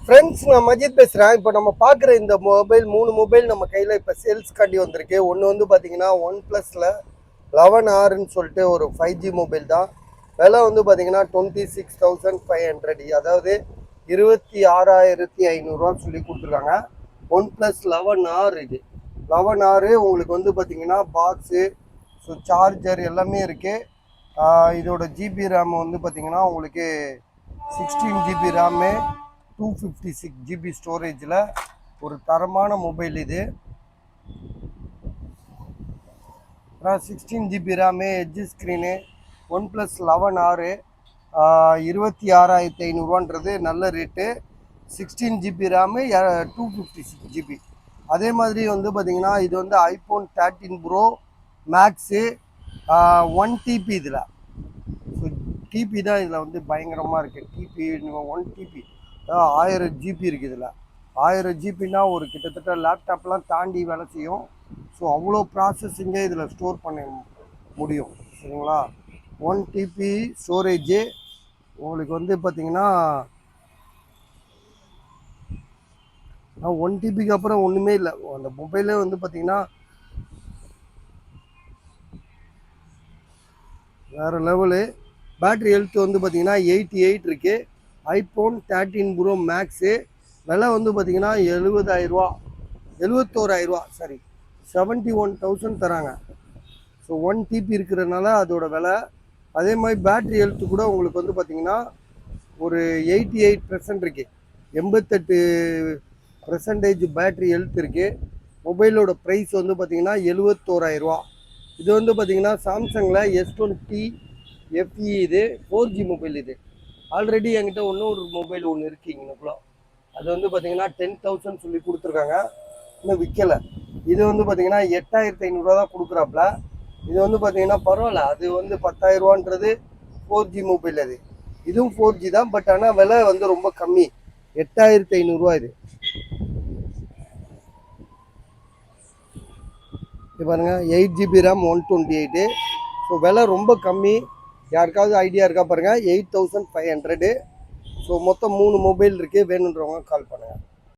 Friends, நான் மஜித் பேசுகிறேன். இப்போ நம்ம பார்க்குற இந்த மொபைல் 3 மொபைல் நம்ம கையில் இப்போ சேல்ஸ்க்காண்டி வந்திருக்கு. ஒன்று வந்து பார்த்தீங்கன்னா OnePlusல 11Rன்னு சொல்லிட்டு ஒரு 5G மொபைல் தான். விலை வந்து பார்த்தீங்கன்னா 26,500, அதாவது 26,500 சொல்லி கொடுத்துருக்காங்க. OnePlus 11R இது 11R. உங்களுக்கு வந்து பார்த்தீங்கன்னா பாக்ஸு, ஸோ சார்ஜர் எல்லாமே இருக்குது. இதோட ஜிபி ரேம் வந்து பார்த்தீங்கன்னா உங்களுக்கு 16 GB ரேமு, 256 GB ஸ்டோரேஜில் ஒரு தரமான மொபைல் இது. 16 GB RAM, edge screen, OnePlus 11R 26,500 நல்ல ரேட்டு. 16 GB RAM, 256 GB. அதே மாதிரி வந்து பார்த்திங்கன்னா இது வந்து iPhone 13 Pro மேக்ஸு, 1 TB. இதில் ஸோ டிபி தான் இதில் வந்து பயங்கரமாக இருக்குது. டிபி 1 TB, 1000 GB இருக்குது. இதில் 1000 GBனா ஒரு கிட்டத்தட்ட லேப்டாப்லாம் தாண்டி வேலை செய்யும். ஸோ அவ்வளோ ப்ராசஸிங்கே இதில் ஸ்டோர் பண்ண முடியும். சரிங்களா? 1 TB ஸ்டோரேஜு. உங்களுக்கு வந்து பார்த்திங்கன்னா 1 TBக்கு அப்புறம் ஒன்றுமே இல்லை. அந்த மொபைலே வந்து பார்த்திங்கன்னா வேறு லெவலு. பேட்ரி ஹெல்த் வந்து பார்த்திங்கன்னா 88 இருக்குது. iPhone 13 Pro maths. விலை வந்து பார்த்திங்கன்னா 70,000, 71,000, சாரி 71,000 தராங்க. ஸோ 1 TB இருக்கிறதுனால அதோட விலை. அதே மாதிரி பேட்ரி ஹெல்த்து கூட உங்களுக்கு வந்து பார்த்திங்கன்னா ஒரு 88% இருக்குது. 88% பேட்ரி ஹெல்த் இருக்குது. மொபைலோட ப்ரைஸ் வந்து பார்த்திங்கன்னா 71,000. இது வந்து பார்த்திங்கன்னா சாம்சங்கில் S20 FE, இது 4G மொபைல். இது ஆல்ரெடி என்கிட்ட இன்னொரு மொபைல் ஒன்று இருக்குது இங்கனுக்குள்ள. அது வந்து பார்த்திங்கன்னா 10,000 சொல்லி கொடுத்துருக்காங்க, இன்னும் விற்கலை. இது வந்து பார்த்திங்கன்னா 8,500 தான் கொடுக்குறாப்புல. இது வந்து பார்த்திங்கன்னா பரவாயில்ல. அது வந்து 10,000 4G மொபைல். அது இதுவும் 4G தான், பட் ஆனால் விலை வந்து ரொம்ப கம்மி, 8,500 இது. இது பாருங்கள், 8 GB ரேம், 128. ஸோ விலை ரொம்ப கம்மி. யாருக்காவது ஐடியா இருக்கா பாருங்கள், 8,500. ஸோ மொத்தம் 3 மொபைல் இருக்குது. வேணுன்றவங்க கால் பண்ணுங்கள்.